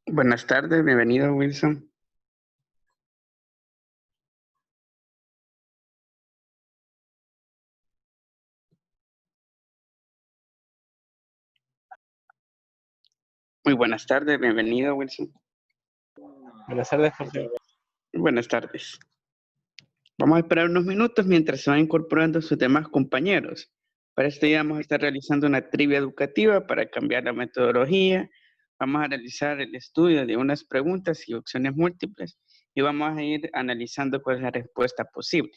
Buenas tardes, bienvenido Wilson. Muy buenas tardes, bienvenido Wilson. Buenas tardes, Jorge. Buenas tardes. Vamos a esperar unos minutos mientras se van incorporando sus demás compañeros. Para este día vamos a estar realizando una trivia educativa para cambiar la metodología. Vamos a realizar el estudio de unas preguntas y opciones múltiples y vamos a ir analizando cuál es la respuesta posible.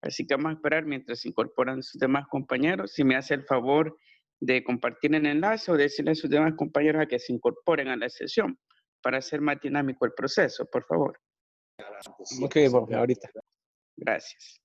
Así que vamos a esperar mientras se incorporan sus demás compañeros. Si me hace el favor de compartir el enlace o decirle a sus demás compañeros a que se incorporen a la sesión para hacer más dinámico el proceso, por favor. Ok, Jorge, ahorita. Gracias.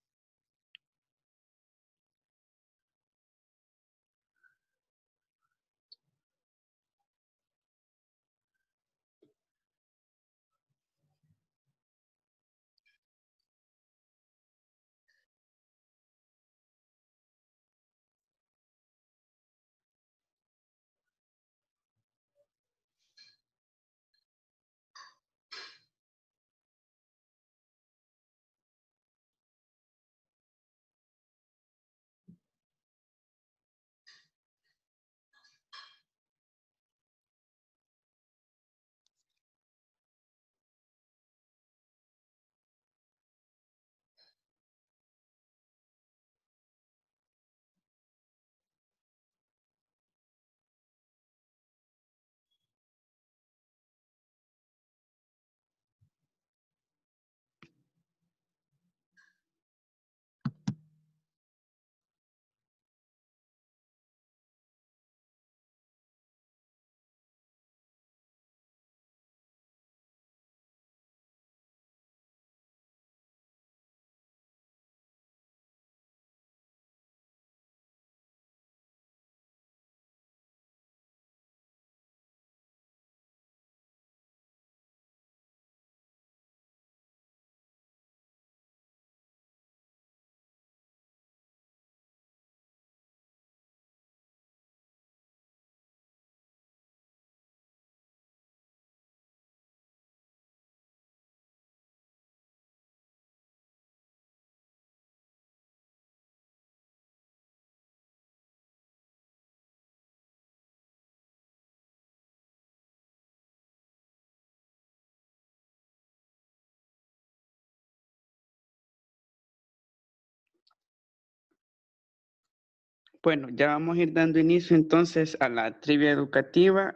Bueno, ya vamos a ir dando inicio entonces a la trivia educativa,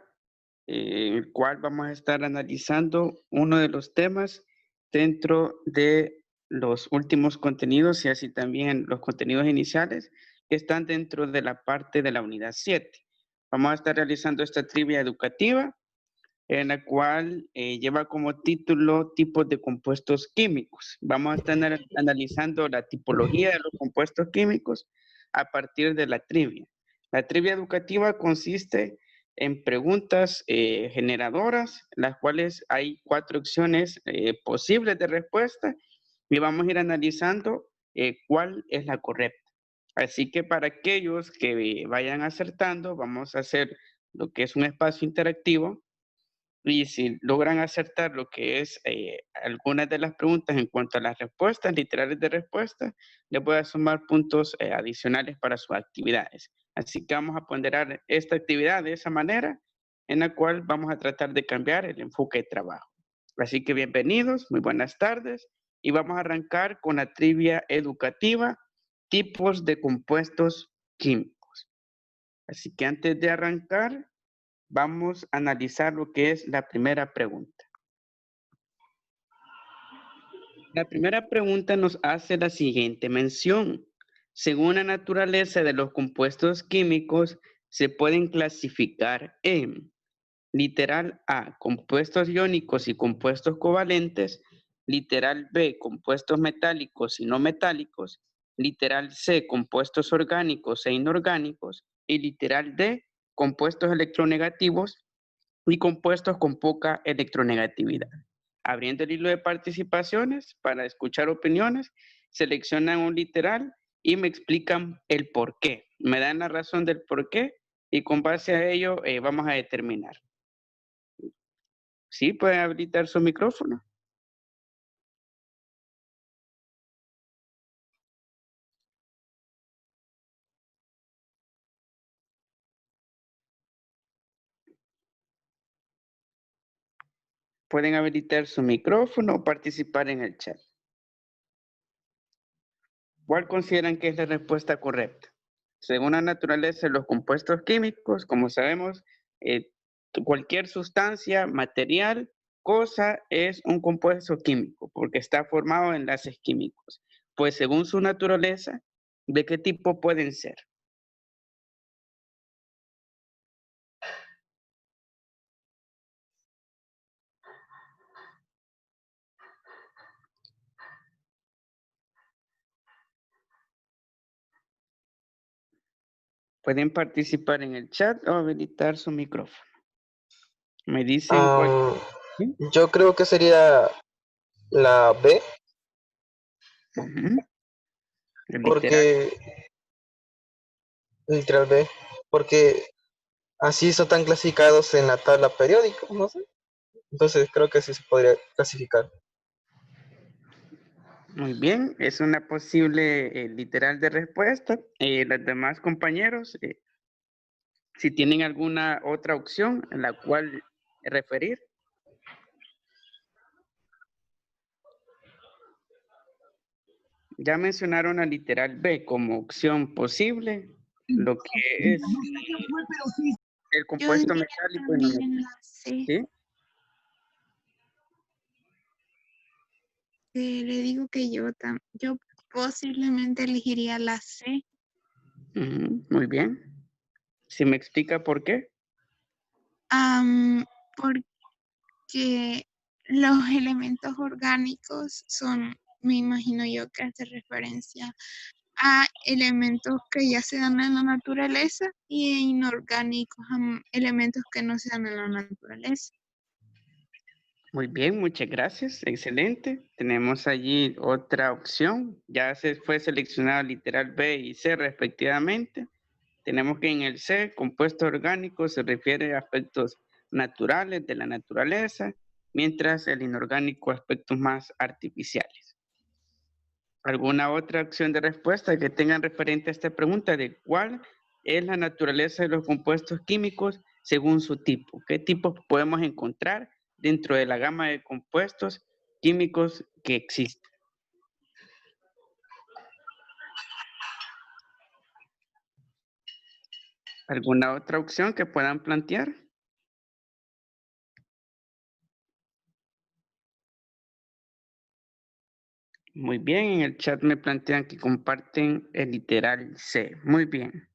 en el cual vamos a estar analizando uno de los temas dentro de los últimos contenidos y así también los contenidos iniciales que están dentro de la parte de la unidad 7. Vamos a estar realizando esta trivia educativa en la cual lleva como título tipos de compuestos químicos. Vamos a estar analizando la tipología de los compuestos químicos a partir de la trivia. La trivia educativa consiste en preguntas generadoras, las cuales hay 4 opciones posibles de respuesta y vamos a ir analizando cuál es la correcta. Así que para aquellos que vayan acertando, vamos a hacer lo que es un espacio interactivo. Y si logran acertar lo que es algunas de las preguntas en cuanto a las respuestas, literales de respuesta, les voy a sumar puntos adicionales para sus actividades. Así que vamos a ponderar esta actividad de esa manera, en la cual vamos a tratar de cambiar el enfoque de trabajo. Así que bienvenidos, muy buenas tardes, y vamos a arrancar con la trivia educativa, tipos de compuestos químicos. Así que antes de arrancar, vamos a analizar lo que es la primera pregunta. La primera pregunta nos hace la siguiente mención. Según la naturaleza de los compuestos químicos, se pueden clasificar en literal A, compuestos iónicos y compuestos covalentes, literal B, compuestos metálicos y no metálicos, literal C, compuestos orgánicos e inorgánicos, y literal D, compuestos electronegativos y compuestos con poca electronegatividad. Abriendo el hilo de participaciones para escuchar opiniones, seleccionan un literal y me explican el por qué. Me dan la razón del por qué y con base a ello vamos a determinar. ¿Sí? ¿Pueden habilitar su micrófono? Pueden habilitar su micrófono o participar en el chat. ¿Cuál consideran que es la respuesta correcta? Según la naturaleza de los compuestos químicos, como sabemos, cualquier sustancia, material, cosa es un compuesto químico porque está formado de enlaces químicos. Pues según su naturaleza, ¿de qué tipo pueden ser? Pueden participar en el chat o habilitar su micrófono. Me dicen cuál. ¿Sí? Yo creo que sería la B, Ujú. El literal. porque literal B, porque así son tan clasificados en la tabla periódica, no sé. Entonces creo que sí se podría clasificar. Muy bien, es una posible literal de respuesta. Los demás compañeros, si tienen alguna otra opción en la cual referir. Ya mencionaron la literal B como opción posible, lo que es el compuesto metálico y no metálico. ¿Sí? Le digo que yo posiblemente elegiría la C. Muy bien. ¿Si me explica por qué? Porque los elementos orgánicos son, me imagino yo que hace referencia a elementos que ya se dan en la naturaleza y inorgánicos, a elementos que no se dan en la naturaleza. Muy bien, muchas gracias. Excelente. Tenemos allí otra opción. Ya se fue seleccionado literal B y C respectivamente. Tenemos que en el C, compuesto orgánico, se refiere a aspectos naturales de la naturaleza, mientras el inorgánico a aspectos más artificiales. ¿Alguna otra opción de respuesta que tengan referente a esta pregunta de cuál es la naturaleza de los compuestos químicos según su tipo? ¿Qué tipos podemos encontrar dentro de la gama de compuestos químicos que existen? ¿Alguna otra opción que puedan plantear? Muy bien, en el chat me plantean que comparten el literal C. Muy bien.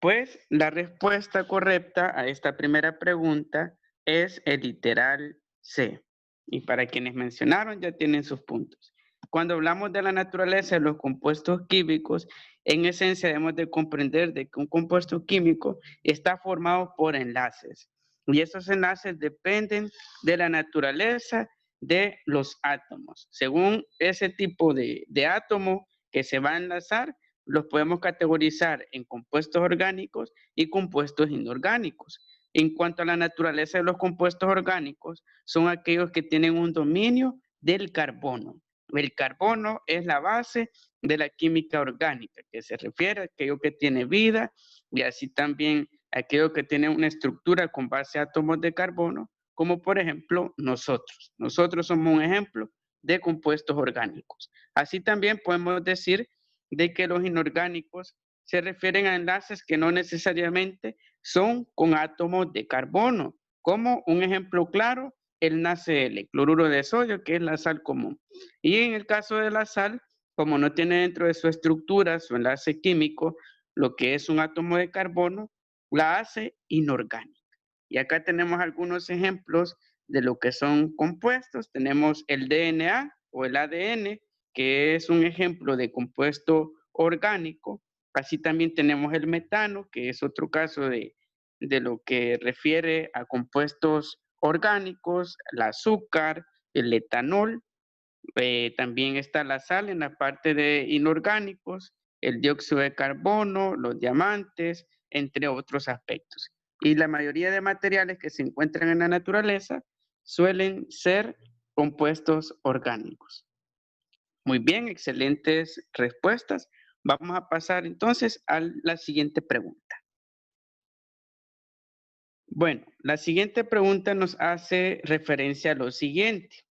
Pues la respuesta correcta a esta primera pregunta es el literal C. Y para quienes mencionaron ya tienen sus puntos. Cuando hablamos de la naturaleza de los compuestos químicos, en esencia debemos de comprender de que un compuesto químico está formado por enlaces. Y esos enlaces dependen de la naturaleza de los átomos. Según ese tipo de átomo que se va a enlazar, los podemos categorizar en compuestos orgánicos y compuestos inorgánicos. En cuanto a la naturaleza de los compuestos orgánicos, son aquellos que tienen un dominio del carbono. El carbono es la base de la química orgánica, que se refiere a aquello que tiene vida y así también aquello que tiene una estructura con base a átomos de carbono, como por ejemplo nosotros. Nosotros somos un ejemplo de compuestos orgánicos. Así también podemos decir de que los inorgánicos se refieren a enlaces que no necesariamente son con átomos de carbono, como un ejemplo claro, el NaCl, cloruro de sodio, que es la sal común. Y en el caso de la sal, como no tiene dentro de su estructura, su enlace químico, lo que es un átomo de carbono, la hace inorgánica. Y acá tenemos algunos ejemplos de lo que son compuestos. Tenemos el DNA o el ADN, que es un ejemplo de compuesto orgánico, Así también tenemos el metano, que es otro caso de lo que refiere a compuestos orgánicos, el azúcar, el etanol. También está la sal en la parte de inorgánicos, el dióxido de carbono, los diamantes, entre otros aspectos. Y la mayoría de materiales que se encuentran en la naturaleza suelen ser compuestos orgánicos. Muy bien, excelentes respuestas. Vamos a pasar entonces a la siguiente pregunta. Bueno, la siguiente pregunta nos hace referencia a lo siguiente.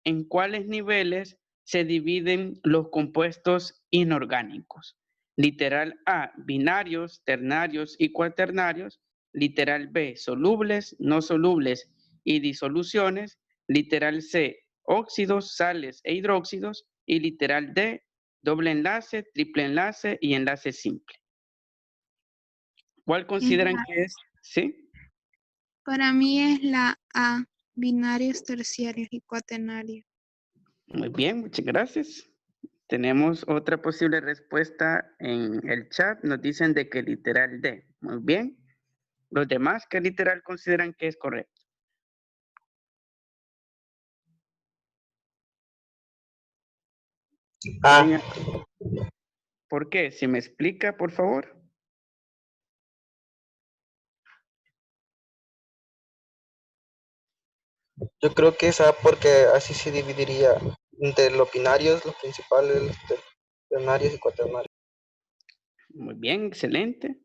¿En cuáles niveles se dividen los compuestos inorgánicos? Literal A, binarios, ternarios y cuaternarios. Literal B, solubles, no solubles y disoluciones. Literal C, óxidos, sales e hidróxidos. Y literal D, doble enlace, triple enlace y enlace simple. ¿Cuál consideran que es? ¿Sí? Para mí es la A, binarios, terciarios y cuaternarios. Muy bien, muchas gracias. Tenemos otra posible respuesta en el chat. Nos dicen de que literal D. Muy bien. Los demás, ¿qué literal consideran que es correcto? Ah, ¿Por qué? Si me explica, por favor. yo creo que es A porque así se dividiría entre los binarios, los principales, los ternarios y cuaternarios. Muy bien, excelente.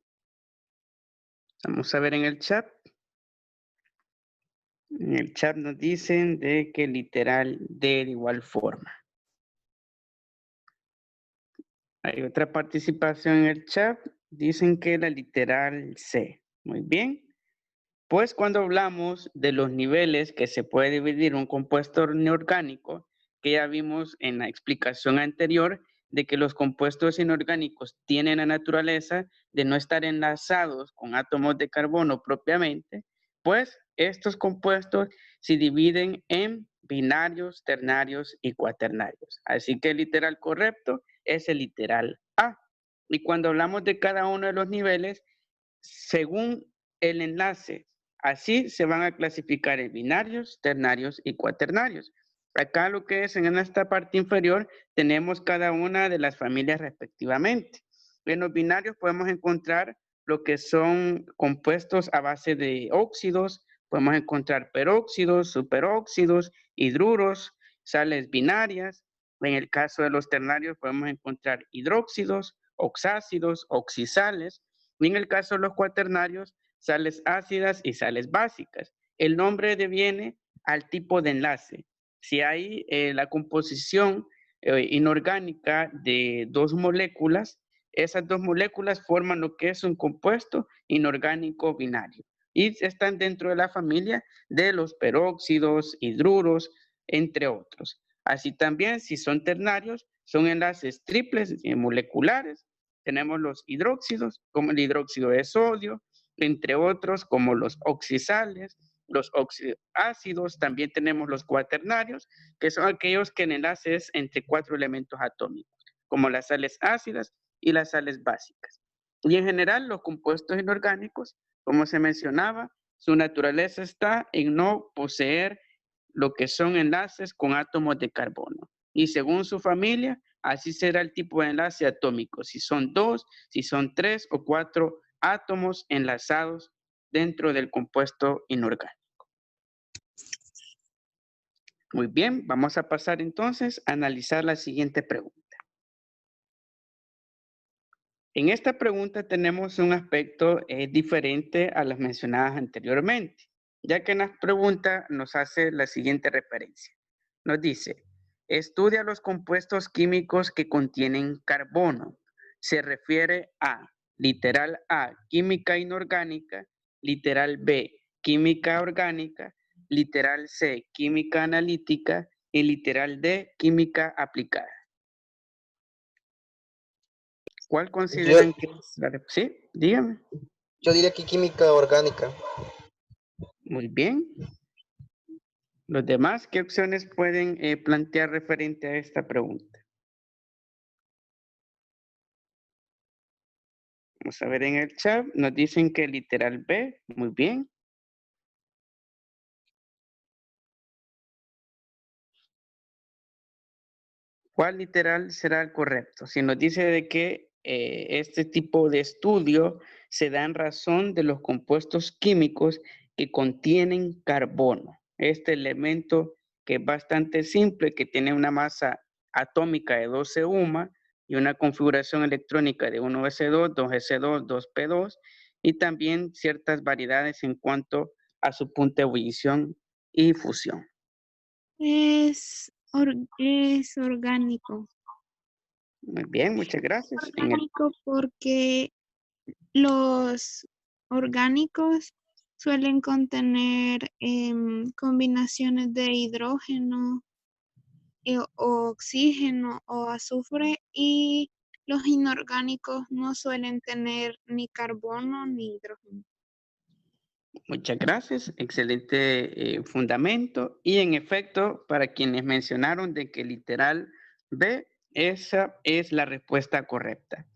Vamos a ver en el chat. En el chat nos dicen de que literal D de igual forma. Hay otra participación en el chat. Dicen que la literal C. Muy bien. Pues cuando hablamos de los niveles que se puede dividir un compuesto inorgánico, que ya vimos en la explicación anterior, de que los compuestos inorgánicos tienen la naturaleza de no estar enlazados con átomos de carbono propiamente, pues estos compuestos se dividen en binarios, ternarios y cuaternarios. Así que el literal correcto es el literal A. Y cuando hablamos de cada uno de los niveles, según el enlace, así se van a clasificar en binarios, ternarios y cuaternarios. Acá lo que es en esta parte inferior tenemos cada una de las familias respectivamente. En los binarios podemos encontrar lo que son compuestos a base de óxidos, podemos encontrar peróxidos, superóxidos, hidruros, sales binarias. En el caso de los ternarios podemos encontrar hidróxidos, oxácidos, oxisales. Y en el caso de los cuaternarios, sales ácidas y sales básicas. El nombre deviene al tipo de enlace. Si hay la composición inorgánica de dos moléculas, esas dos moléculas forman lo que es un compuesto inorgánico binario y están dentro de la familia de los peróxidos, hidruros, entre otros. Así también, si son ternarios, son enlaces triples moleculares. Tenemos los hidróxidos, como el hidróxido de sodio, entre otros, como los oxisales, los oxiácidos. También tenemos los cuaternarios, que son aquellos que el enlace es entre 4 elementos atómicos, como las sales ácidas y las sales básicas. Y en general, los compuestos inorgánicos, como se mencionaba, su naturaleza está en no poseer lo que son enlaces con átomos de carbono. Y según su familia, así será el tipo de enlace atómico, si son 2, si son 3 o 4 átomos enlazados dentro del compuesto inorgánico. Muy bien, vamos a pasar entonces a analizar la siguiente pregunta. En esta pregunta tenemos un aspecto diferente a las mencionadas anteriormente, ya que en la pregunta nos hace la siguiente referencia. Nos dice, estudia los compuestos químicos que contienen carbono. Se refiere a, literal A, química inorgánica, literal B, química orgánica, literal C, química analítica y literal D, química aplicada. ¿Cuál consideran que es la de... Sí, dígame. Yo diría que química orgánica. Muy bien. Los demás, ¿qué opciones pueden plantear referente a esta pregunta? Vamos a ver en el chat. Nos dicen que literal B. Muy bien. ¿Cuál literal será el correcto? Si nos dice de que este tipo de estudio se da en razón de los compuestos químicos que contienen carbono. Este elemento que es bastante simple, que tiene una masa atómica de 12 UMA y una configuración electrónica de 1s2, 2s2, 2p2 y también ciertas variedades en cuanto a su punto de ebullición y fusión. Es orgánico. Muy bien, muchas gracias. Orgánico porque los orgánicos suelen contener combinaciones de hidrógeno, o oxígeno o azufre, y los inorgánicos no suelen tener ni carbono ni hidrógeno. Muchas gracias, excelente fundamento. Y en efecto, para quienes mencionaron de que literal B, esa es la respuesta correcta,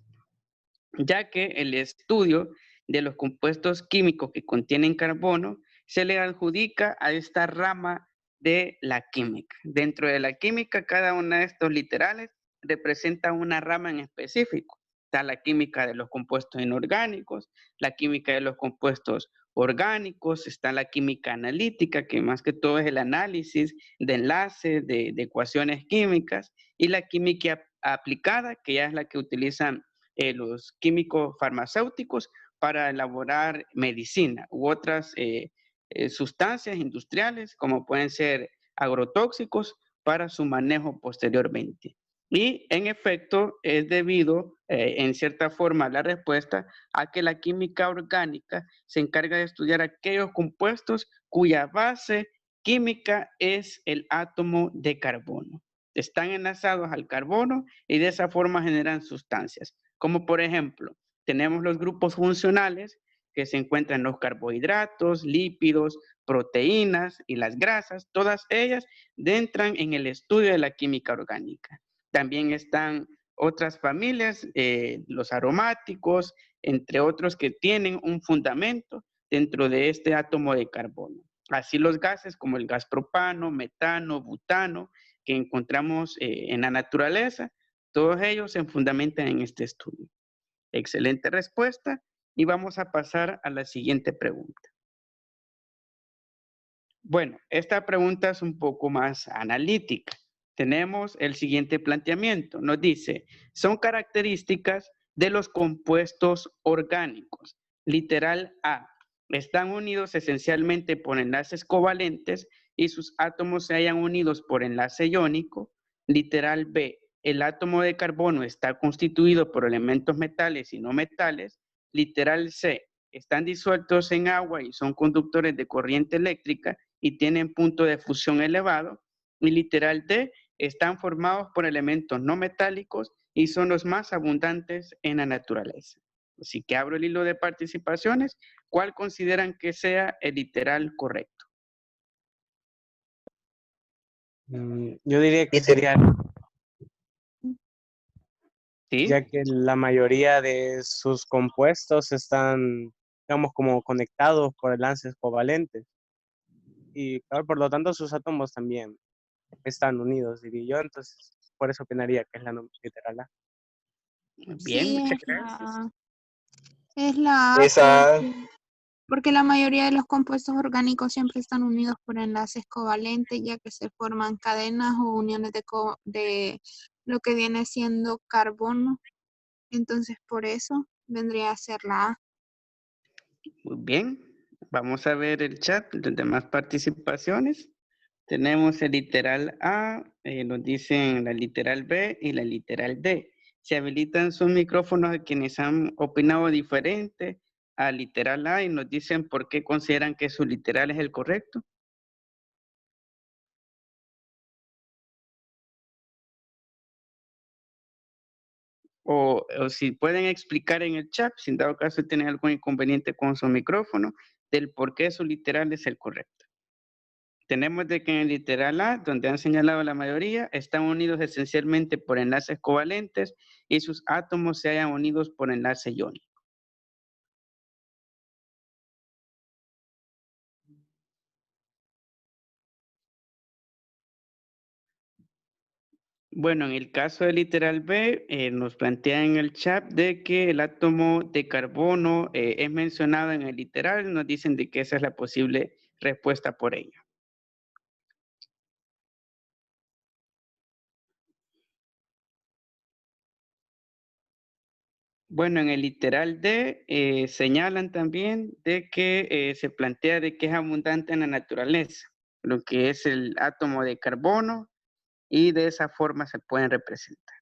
ya que el estudio de los compuestos químicos que contienen carbono se le adjudica a esta rama de la química. Dentro de la química, cada uno de estos literales representa una rama en específico. Está la química de los compuestos inorgánicos, la química de los compuestos orgánicos, está la química analítica, que más que todo es el análisis de enlaces, de ecuaciones químicas, y la química aplicada, que ya es la que utilizan los químicos farmacéuticos para elaborar medicina u otras sustancias industriales, como pueden ser agrotóxicos, para su manejo posteriormente. Y en efecto es debido, en cierta forma, la respuesta a que la química orgánica se encarga de estudiar aquellos compuestos cuya base química es el átomo de carbono. Están enlazados al carbono y de esa forma generan sustancias, como por ejemplo, tenemos los grupos funcionales que se encuentran en los carbohidratos, lípidos, proteínas y las grasas, todas ellas entran en el estudio de la química orgánica. También están otras familias, los aromáticos, entre otros que tienen un fundamento dentro de este átomo de carbono. Así los gases como el gas propano, metano, butano, que encontramos en la naturaleza, todos ellos se fundamentan en este estudio. Excelente respuesta. Y vamos a pasar a la siguiente pregunta. Bueno, esta pregunta es un poco más analítica. Tenemos el siguiente planteamiento. Nos dice, son características de los compuestos orgánicos. Literal A, están unidos esencialmente por enlaces covalentes y sus átomos se hallan unidos por enlace iónico. Literal B, el átomo de carbono está constituido por elementos metales y no metales. Literal C, están disueltos en agua y son conductores de corriente eléctrica y tienen punto de fusión elevado. Y literal D, están formados por elementos no metálicos y son los más abundantes en la naturaleza. Así que abro el hilo de participaciones. ¿Cuál consideran que sea el literal correcto? Yo diría que Literal. sería, ¿Sí? ya que la mayoría de sus compuestos están, digamos, como conectados por enlaces covalentes. Y claro, por lo tanto sus átomos también están unidos, diría yo. Entonces, por eso opinaría que es la literal A. Bien, Sí, muchas gracias. es la A Esa, porque la mayoría de los compuestos orgánicos siempre están unidos por enlaces covalentes, ya que se forman cadenas o uniones de lo que viene siendo carbono. Entonces, por eso vendría a ser la A. Muy bien. Vamos a ver el chat, las demás participaciones. Tenemos el literal A, nos dicen la literal B y la literal D. Se habilitan sus micrófonos a quienes han opinado diferente a literal A y nos dicen por qué consideran que su literal es el correcto. O si pueden explicar en el chat, si en dado caso tienen algún inconveniente con su micrófono, del por qué su literal es el correcto. Tenemos de que en el literal A, donde han señalado la mayoría, están unidos esencialmente por enlaces covalentes y sus átomos se hallan unidos por enlace iónico. Bueno, en el caso del literal B, nos plantea en el chat de que el átomo de carbono es mencionado en el literal, nos dicen de que esa es la posible respuesta por ello. Bueno, en el literal D señalan también de que se plantea de que es abundante en la naturaleza, lo que es el átomo de carbono, y de esa forma se pueden representar.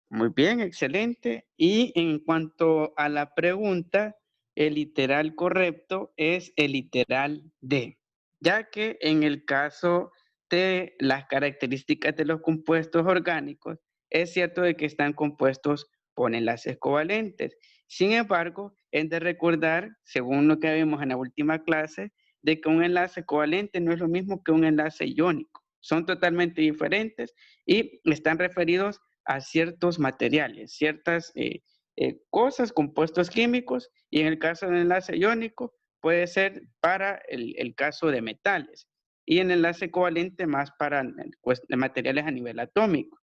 Muy bien, excelente. Y en cuanto a la pregunta, el literal correcto es el literal D, ya que en el caso de las características de los compuestos orgánicos, es cierto de que están compuestos por enlaces covalentes. Sin embargo, es de recordar, según lo que vimos en la última clase, de que un enlace covalente no es lo mismo que un enlace iónico. Son totalmente diferentes y están referidos a ciertos materiales, ciertas cosas, compuestos químicos, y en el caso del enlace iónico puede ser para el caso de metales, y en el enlace covalente más para pues, materiales a nivel atómico.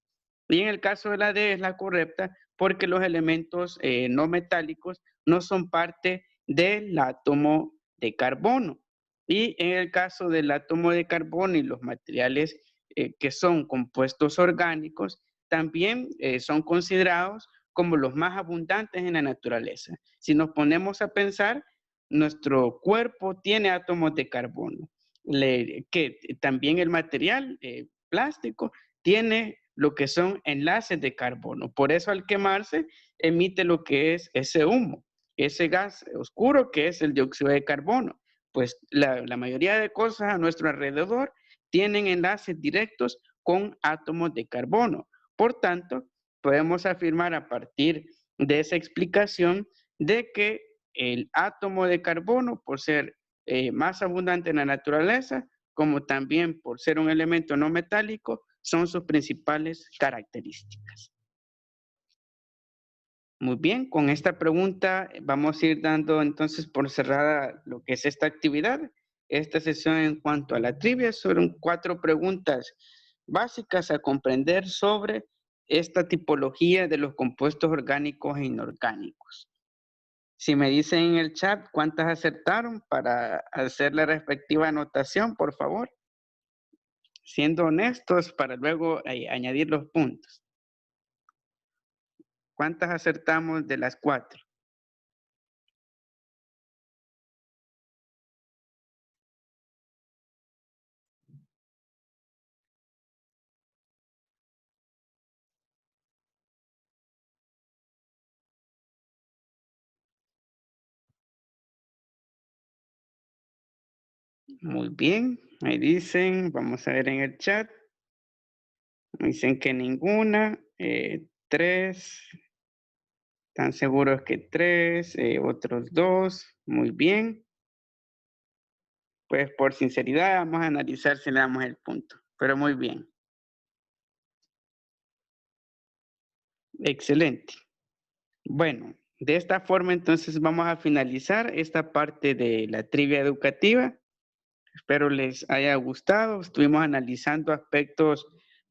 Y en el caso de la D es la correcta porque los elementos no metálicos no son parte del átomo de carbono. Y en el caso del átomo de carbono y los materiales que son compuestos orgánicos, también son considerados como los más abundantes en la naturaleza. Si nos ponemos a pensar, nuestro cuerpo tiene átomos de carbono, que también el material plástico tiene lo que son enlaces de carbono. Por eso al quemarse emite lo que es ese humo, ese gas oscuro que es el dióxido de carbono. Pues la mayoría de cosas a nuestro alrededor tienen enlaces directos con átomos de carbono. Por tanto, podemos afirmar a partir de esa explicación de que el átomo de carbono, por ser más abundante en la naturaleza, como también por ser un elemento no metálico, son sus principales características. Muy bien, con esta pregunta vamos a ir dando entonces por cerrada lo que es esta actividad. Esta sesión en cuanto a la trivia son 4 preguntas básicas a comprender sobre esta tipología de los compuestos orgánicos e inorgánicos. Si me dicen en el chat cuántas acertaron para hacer la respectiva anotación, por favor. Siendo honestos para luego añadir los puntos. ¿Cuántas acertamos de las 4? Muy bien, ahí dicen, vamos a ver en el chat. Dicen que ninguna, 3, están seguros que 3, otros 2, muy bien. Pues por sinceridad vamos a analizar si le damos el punto, pero muy bien. Excelente. Bueno, de esta forma entonces vamos a finalizar esta parte de la trivia educativa. Espero les haya gustado. Estuvimos analizando aspectos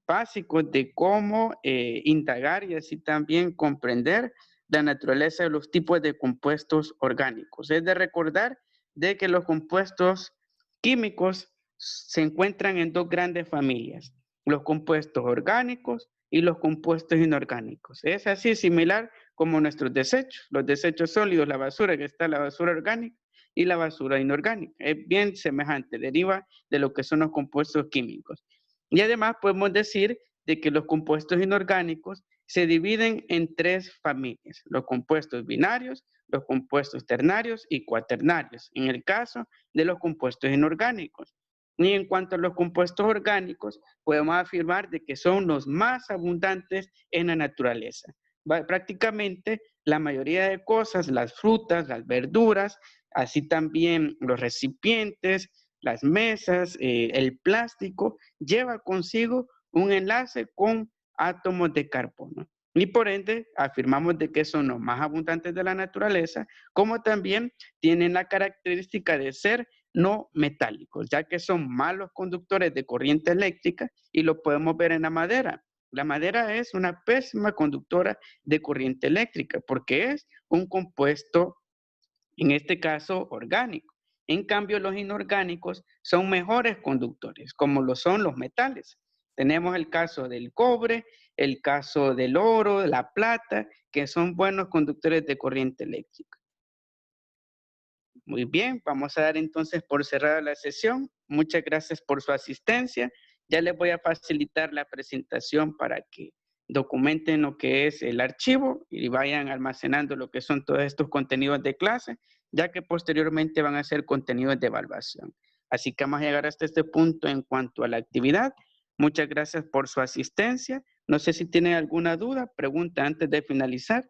básicos de cómo indagar y así también comprender la naturaleza de los tipos de compuestos orgánicos. Es de recordar de que los compuestos químicos se encuentran en 2 grandes familias, los compuestos orgánicos y los compuestos inorgánicos. Es así similar como nuestros desechos, los desechos sólidos, la basura, que está la basura orgánica y la basura inorgánica. Es bien semejante, deriva de lo que son los compuestos químicos. Y además podemos decir de que los compuestos inorgánicos se dividen en 3 familias, los compuestos binarios, los compuestos ternarios y cuaternarios, en el caso de los compuestos inorgánicos. Y en cuanto a los compuestos orgánicos, podemos afirmar de que son los más abundantes en la naturaleza. Prácticamente la mayoría de cosas, las frutas, las verduras, así también los recipientes, las mesas, el plástico, lleva consigo un enlace con átomos de carbono. Y por ende, afirmamos de que son los más abundantes de la naturaleza, como también tienen la característica de ser no metálicos, ya que son malos conductores de corriente eléctrica y lo podemos ver en la madera. La madera es una pésima conductora de corriente eléctrica porque es un compuesto, en este caso, orgánico. En cambio, los inorgánicos son mejores conductores, como lo son los metales. Tenemos el caso del cobre, el caso del oro, de la plata, que son buenos conductores de corriente eléctrica. Muy bien, vamos a dar entonces por cerrada la sesión. Muchas gracias por su asistencia. Ya les voy a facilitar la presentación para que documenten lo que es el archivo y vayan almacenando lo que son todos estos contenidos de clase, ya que posteriormente van a ser contenidos de evaluación. Así que vamos a llegar hasta este punto en cuanto a la actividad. Muchas gracias por su asistencia. No sé si tienen alguna duda, pregunta antes de finalizar.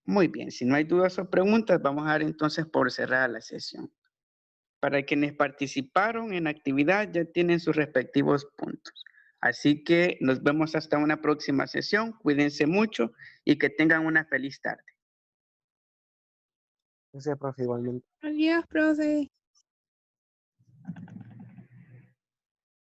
Muy bien, si no hay dudas o preguntas, vamos a dar entonces por cerrada la sesión. Para quienes participaron en la actividad ya tienen sus respectivos puntos. Así que nos vemos hasta una próxima sesión. Cuídense mucho y que tengan una feliz tarde. Gracias, profe, igualmente. Adiós, profe.